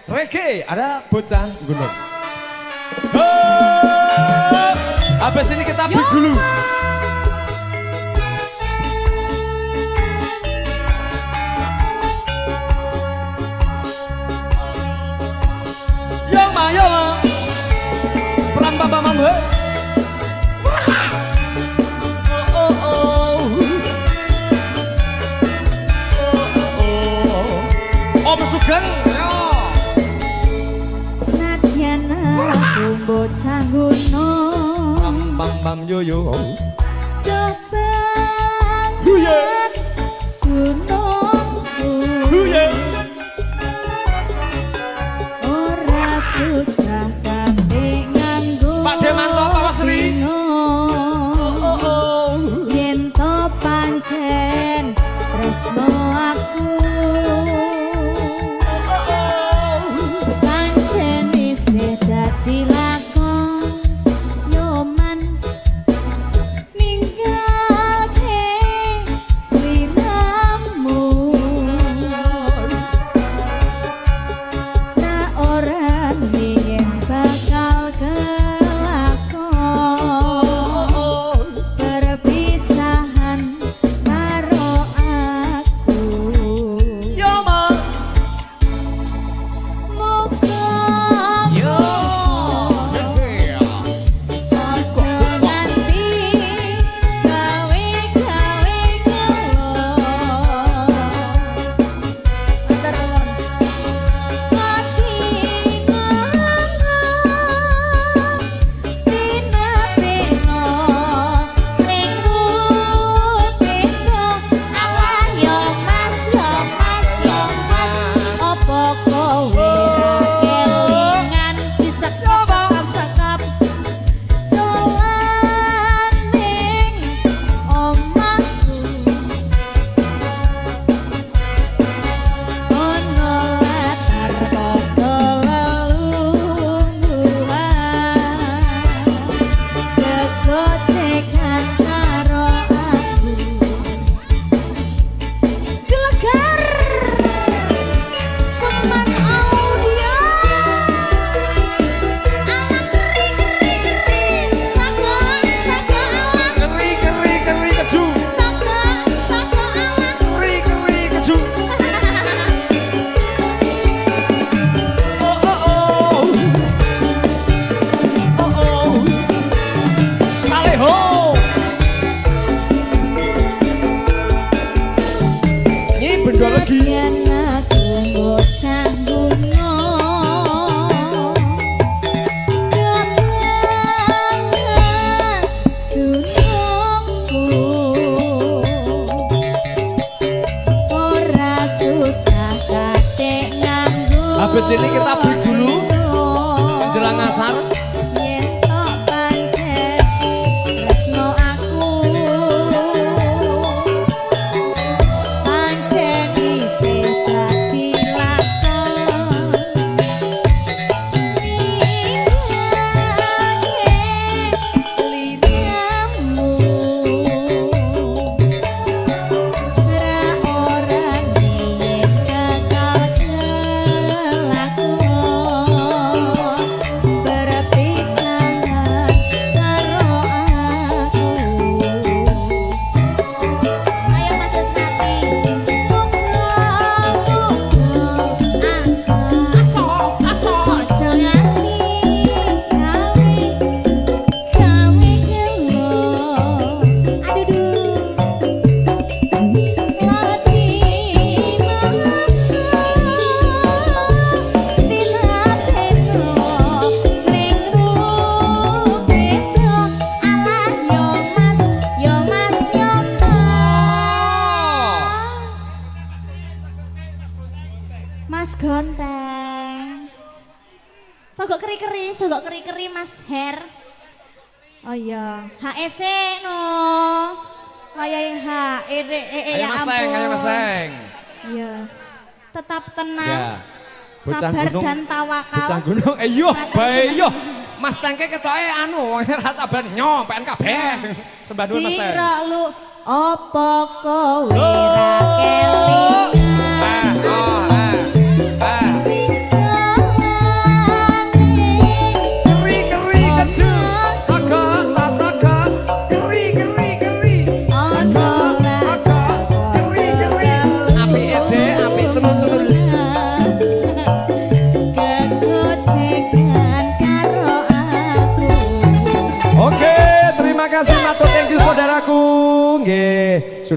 reggae, ada bocah gunung. Habis ini kita break dulu. Yo perang bamba mamba. Om Sugeng yo. Senadyan aku bocah gunung Bam bam yo yo. Dobang gunungku ora susah kabeh nganggo Pak Demanto Pak Wasri. Yen to pancen tresno aku pancen isih dadi lakon nyoman ninggalke sliramu ta ora yen bakal kelakon perpisahan karo aku Yo ma. muga Yo. aja nganti gawe-gawe kelo ati dina peno ning rupiko alah yo mas opo kowe kelingan bisa sekap dolan ning omahku ono latar padha lelungguhan gegojekan karo aku gelegar Seman audio alang keri saka alang Keri keju. saka alang Keri keju. Saleho. Nyi benda lagi. Yen aku bocah gunung Gamangan gunungku Ora susah kadek nganggo Habis ini kita break dulu menjelang asar. Yen tok pancen tresno aku pancen isih dadi lakon sliramu ra ora yen bakal kelakon perpisahan karo aku ayo Mas Desnati aso aja nganti gawe gelo aduh lati dina peno ning rupiko alah yo mas Mas Gonteng sogok keri-keri Mas Her oh iya HEC no kayak HE Ayo ya Mas Teng, ayo Mas ampun Teng. iya tetap tenang Ya. Bocah sabar gunung. dan tawakal Bocah gunung. Yo, Matur bae yo. suwun. Mas Tengke ketoke anu wong ora taban nyompen kabeh. Sembah nuwun Mas Teng. Sira lu opo kowe ra kelingan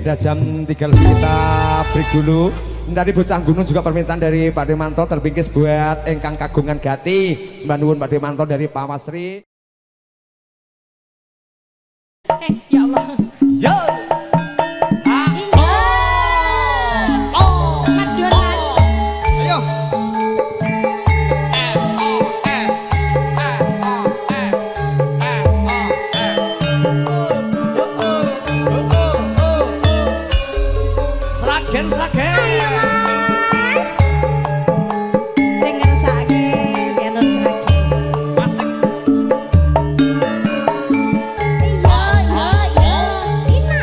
sudah jam 3 lebih, kita break dulu. Dari Bocah Gunung juga permintaan dari Pak Demanto terbingkis buat engkang kagungan gati. Sembah nuwun Pak Demanto dari Pak Masri. Ya Allah. Yo. Ayo. Sragen. Ayo Mas. Sing ngersake piantun Sragen. Masuk. Iya. Ina.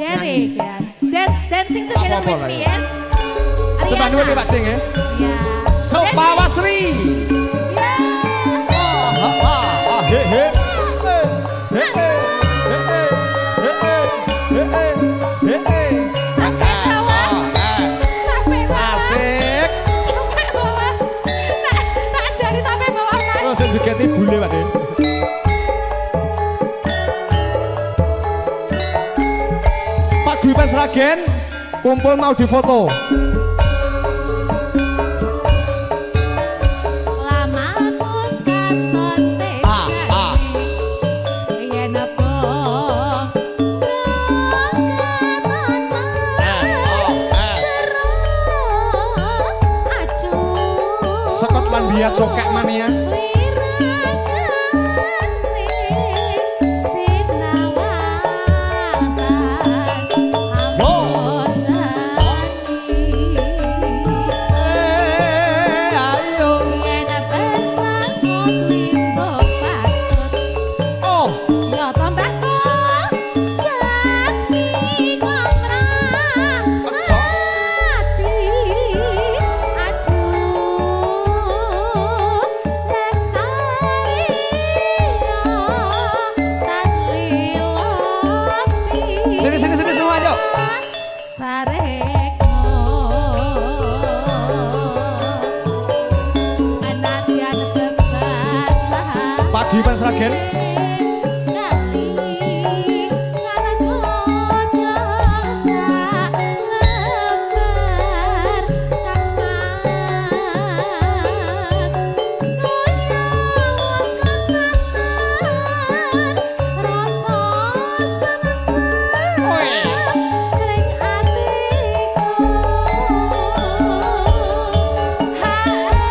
Derek ya. Dancing together Apa-apa with lah me, ya. yes. Sembah nuwun nih Pak Ding ya. Ya. Sopawasri. Ya. He he. Sampai bawah. Sampai bawah. Asik. Sampai bawah. Tak ajari sampai bawah, Mas. Terus sing jogeti bule Pak Ding. Pak Guyuban Sragen kumpul mau difoto. Lama mus katon Ah. yen apa Skotlandia cokek mania. Sini semua ayo. Sareko anatian bebasan Pak Guyuban Sragen.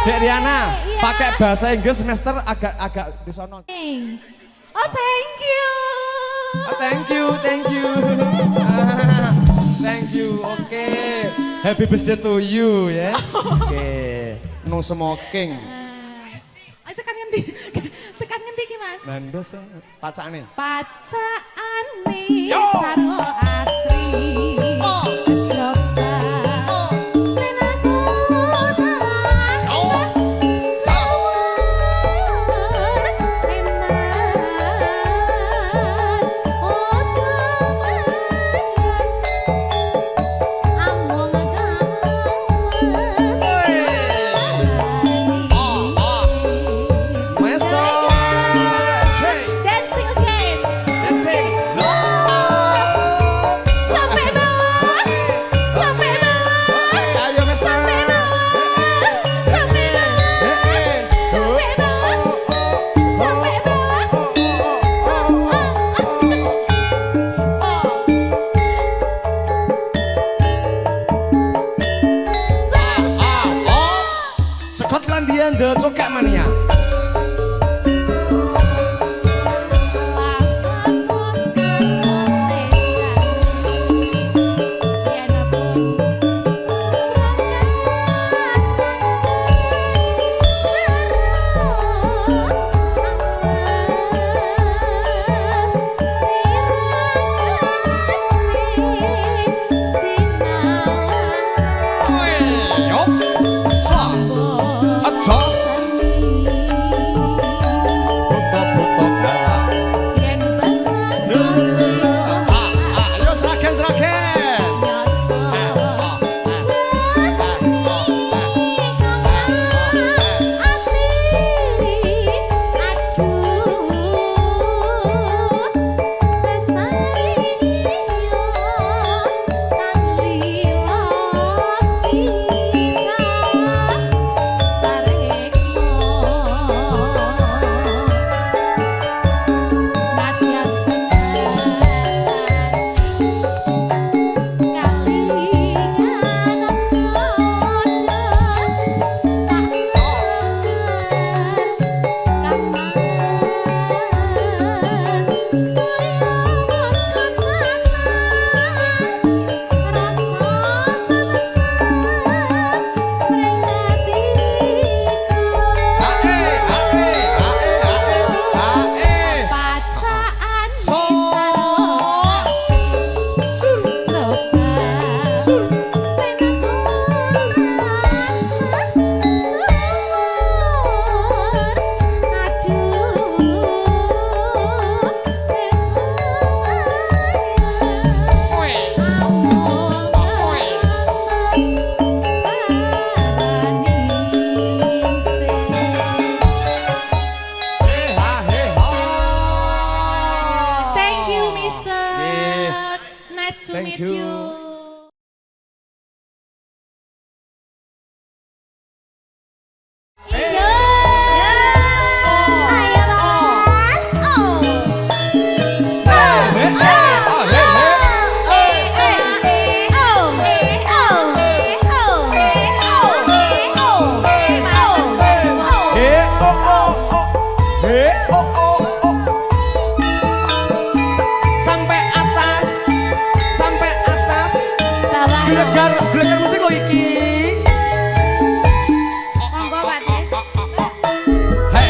Dek Riana, pakai bahasa Inggris semester agak di sono. Oh, thank you. Oh, thank you. Thank you. Oke. Happy birthday to you, yes. Oke. No smoking. Tekan ngendi? Tekan ngendi ki, Mas? Nandos pacane. Pacaane Yo. sarwa asri. Coba. Yen aku Maestro. Hey, Dancing again. dancing. you. Gelegar musik lo iki. Monggo Pak De. Hei.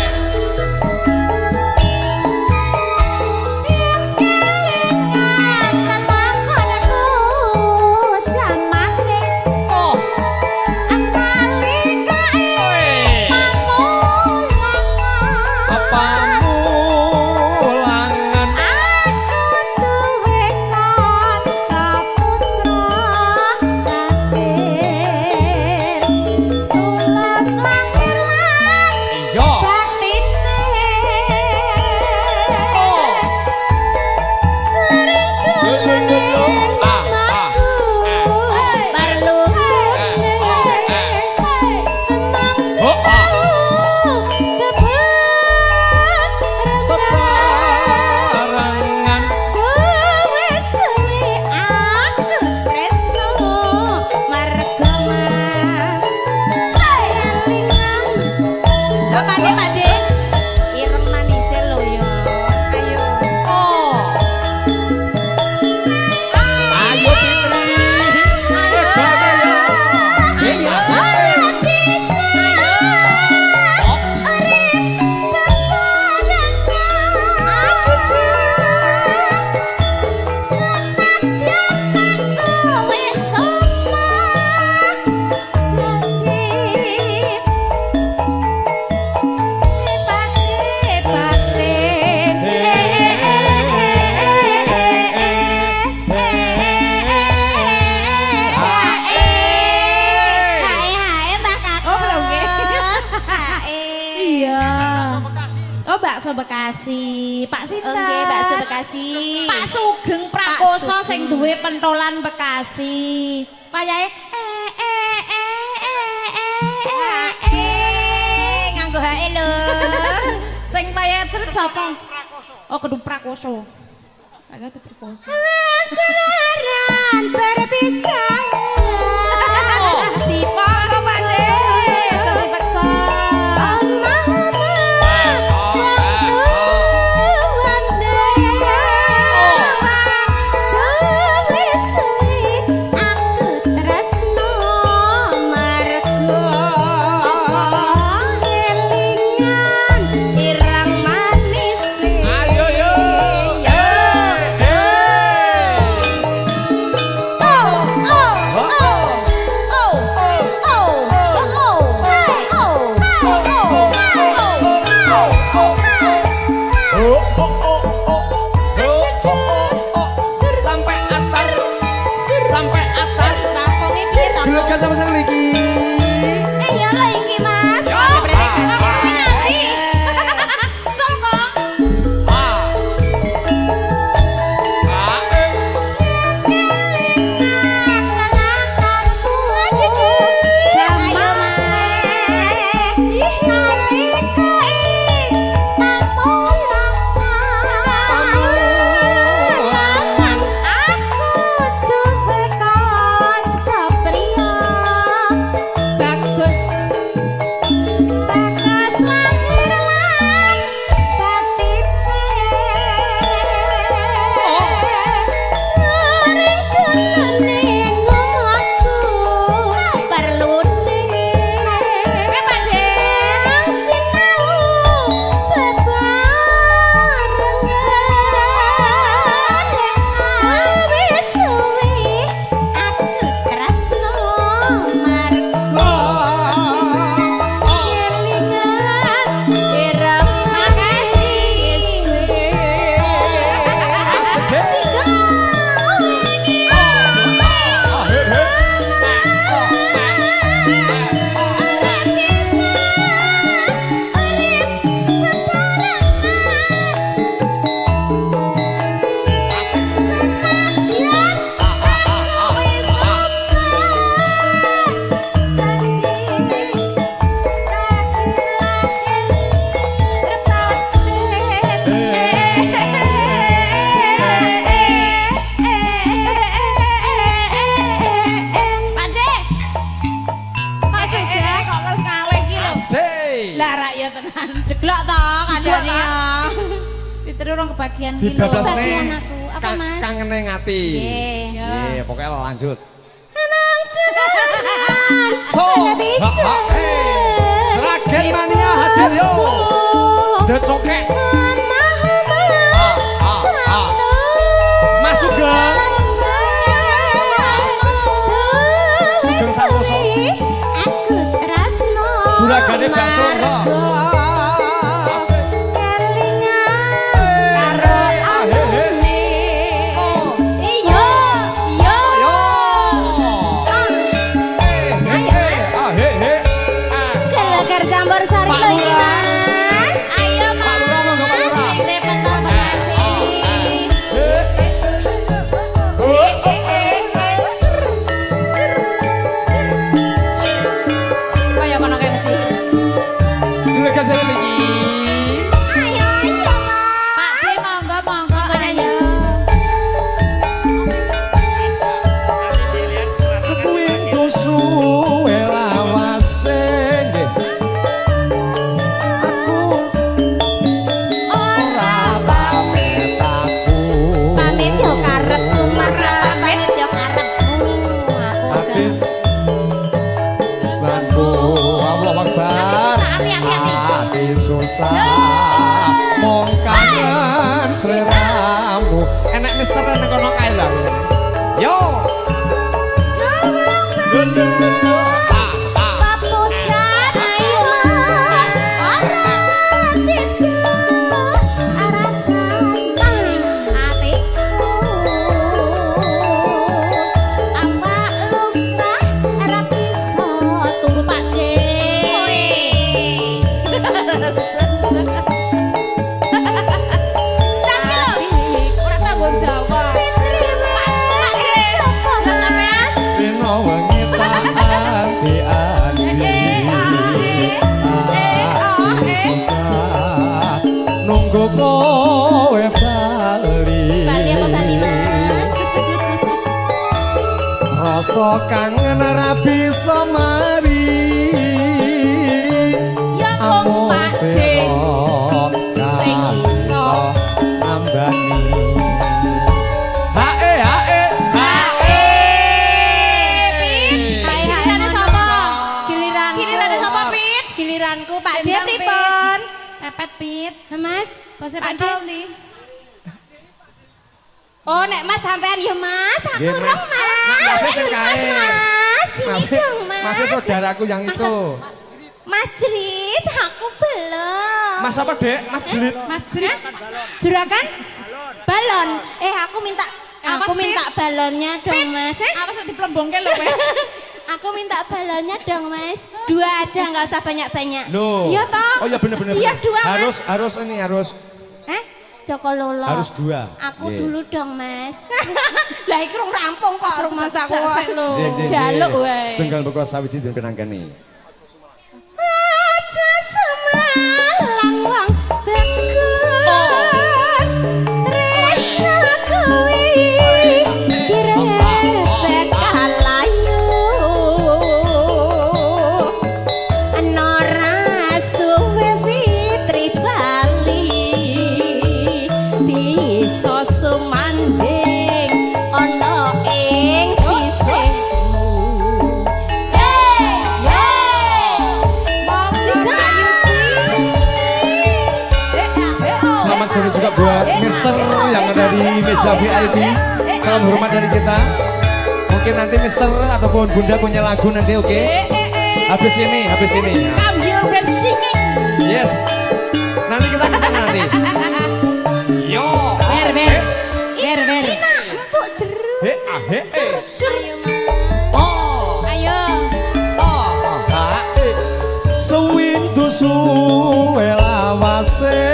Bakso Bekasi. Pak Sinten? Nggih, bakso Bekasi. Pak Sugeng Prakoso sing duwe pentolan Bekasi. Payahe Nganggo hae lho. sing payahe ceret sapa? Oh, kudu Prakoso. Ada tuh Prakoso. Lancaran berpisah. Dipoko Pak De. Jadi paksa. Oh, kurang kebagian Di iki lho. bablas Kebagian nih. aku. Apa, Mas? Kangene ngati. Nggih. Nggih, pokoknya lanjut. Emang cuman So, bisa. Seragen mania hadir yo. The cokek. Mas Sugeng. Sugeng Santoso. Aku tresno. Juragane bakso kok. Kelingan karo amune. Iya, iya. Gelegar campur sari lho iki, Mas. Ayo Pak Lurah, monggo, Pak Lurah. Mas, sing pentas Bekasi. Kaya kono kae mesti. Delegasi saya lagi. Ayo, ayo, Pak Ji monggo monggo ayo. Sepintu suwe lawase nggih. Aku ora pamit aku. pamit yo karepku, Mas. Pamit yo karepku. Aku Habis bantu Allah Akbar. Hati-hati. Hati susah mong kangen sliramu. Enek mister nang kono kae lho. Yo. papujan ayo ora atiku arasan atiku apa lumrah ora bisa Turu Pak Ji. Ora tanggung jawab. Pak Ji. Lah sampean. Dino wengi tak andi-andi. Nunggu kowe bali. Bali apa Bali, Mas? Rasa kangen ra bisa mari. Ya mong Pak Ji. Sing iso nambani. Hae hae hae. Gilirane sapa? Gilirane sapa, Giliranku. Pit? Giliranku Pak De Dendang, pripun? Pepet Pit. Mas, Bose Pak Pak De. Doli. Oh, nek Mas sampean ya Mas, aku Nggih, urung Mas. Mas. Masnya sing Mas, kae. Mas, sini dong Mas. Masih saudaraku yang itu. Mas Jrit, aku belum. Mas apa, Dek? Mas Jelit. Mas Jrit. Juragan? Balon. Aku minta Apa, aku Pit? minta balonnya dong Mas. Apa sih diplombongke lho kowe? Aku minta balonnya dong Mas. 2 aja, nggak usah banyak-banyak. Loh. Iya toh? Oh iya bener-bener. Iya 2 Mas. Harus ini harus Joko Lolo. harus 2. Aku Iya. dulu dong Mas. Lah iki rung rampung kok rung masaku. J. Jaluk wae. Setenggal pokok sawiji dan kenangkani. Aja semalang wong bagus. Tresna kuwi kirepek kalayu. Nora suwe Fitri Bali. Bisa sumanding ana ing sisihmu. Selamat sore juga buat Mister yang ada di meja VIP. Salam hormat dari kita. Mungkin nanti Mister ataupun Bunda punya lagu nanti, oke? Habis ini. Yes. Nanti kita kesana nanti. Yo. Ber. Untuk jeruk. He. Ayo, Mas. Oh. Ayo. Sewindu suwe lawase.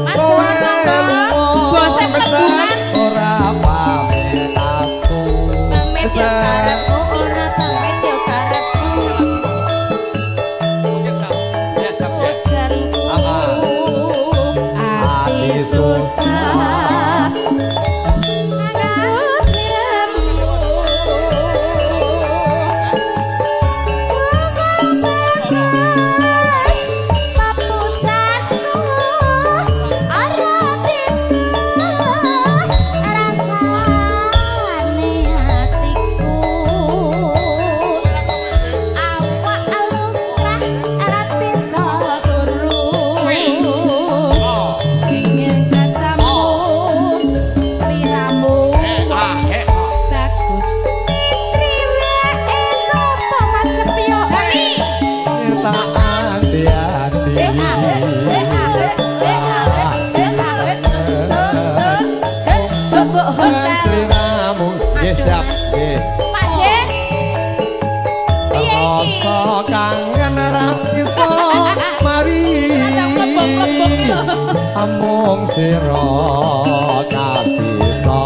Mas Kowe Bos, bose Mister ora pamit aku. Pamit yo Mister. karepku, ora pamit yo karepku. Oke, Sam. Ya, Sam, ya. Janku, Hati hati susah. Aku sliramu. Bagus, papujanku. siap. Nggih. Pak J. Piye iki? Rasa kangen ra iso mari. Amung sira ka bisa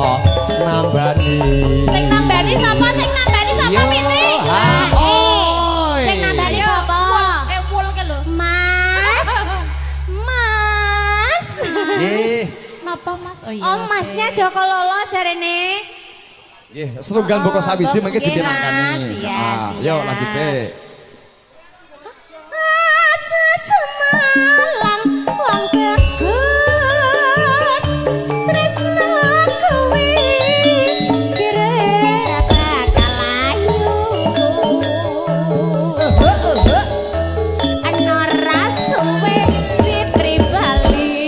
nambani. Sing nambani sapa? Sing nambani sapa Fitri? Sing nambani sapa? Ewul ke lho. Mas. Mas. Nggih. Napa Mas? Oh iya. Oh, Masnya Joko Lolo jarene. Nggih, setunggal mboko sawiji mengke Nggih, ditinangkani. Mas. Siap, Yo siap. lanjut sik. Aja semalang wong bagus tresno kuwi kira bakal ayu ana rasuwe Fitri Bali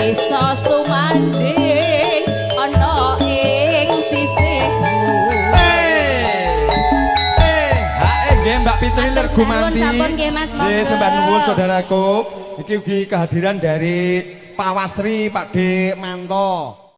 iso sumanding ana ing sisihmu. Nggih Mbak Fitri Lergumanti. Sampun nggih Mas. Nggih sembah nuwun saudaraku. Iki ugi kehadiran dari Pak Wasri, Pak D Manto.